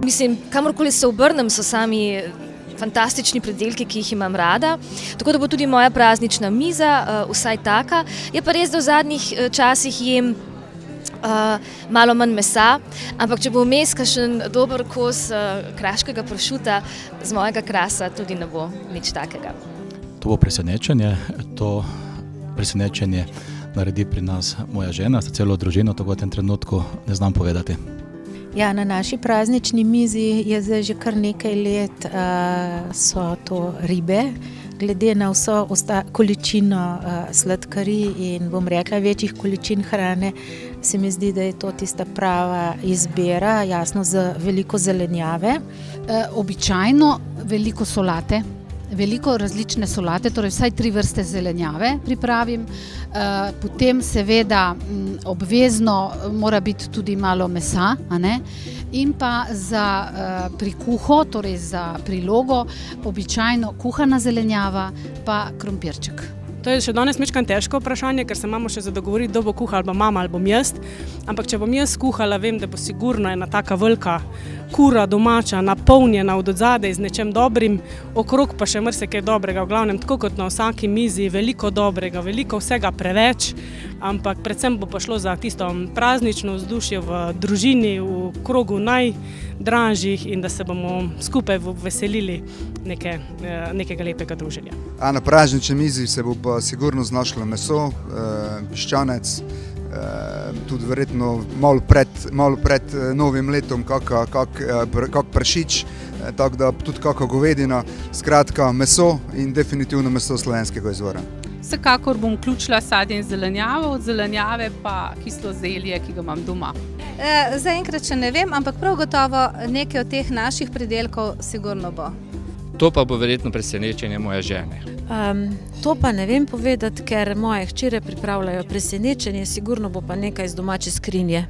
Mislim, kamorkoli se obrnem, so sami fantastični pridelki, ki jih imam rada. Tako da bo tudi moja praznična miza vsaj taka. Je pa res, da v zadnjih časih jem malo manj mesa, ampak če bo vmes kakšen dober kos kraškega pršuta z mojega Krasa, tudi ne bo nič takega. To bo presenečenje, naredi pri nas moja žena, za celo družino, tako v tem trenutku ne znam povedati. Ja, na naši praznični mizi je zdaj že kar nekaj let, so to ribe. Glede na vso količino sladkarij in bom rekla večjih količin hrane, se mi zdi, da je to tista prava izbira, jasno z veliko zelenjave. Običajno veliko solate. Veliko različne solate, torej vsaj 3 vrste zelenjave pripravim. Potem seveda obvezno mora biti tudi malo mesa, a ne? In pa za prikuho, torej za prilogo, običajno kuhana zelenjava pa krompirček. To je še danes majčkeno težko vprašanje, ker se imamo še za dogovoriti, kdo bo kuhal, ali bo mama ali bom jaz. Ampak če bom jaz kuhala, vem, da bo sigurno ena taka velika kura domača, napolnjena od odzadaj z nečem dobrim, okrog pa še marsikaj dobrega. V glavnem, tako kot na vsaki mizi, veliko dobrega, veliko vsega preveč, ampak predvsem bo pa šlo za tisto praznično vzdušje v družini, v krogu najdražjih in da se bomo skupaj veselili nekega lepega druženja. A na praznični mizi se bo pa sigurno znašlo meso, piščanec, tudi verjetno malo pred novim letom kak pršič, tako da tudi kakšna govedina, skratka meso in definitivno meso slovenskega izvora. Vsekakor bom vključila sadje in zelenjavo, od zelenjave pa kislo zelje, ki ga imam doma. Zaenkrat še ne vem, ampak prav gotovo nekaj od teh naših pridelkov sigurno bo. To pa bo verjetno presenečenje moje žene. To pa ne vem povedati, ker moje hčere pripravljajo presenečenje, sigurno bo pa nekaj iz domače skrinje.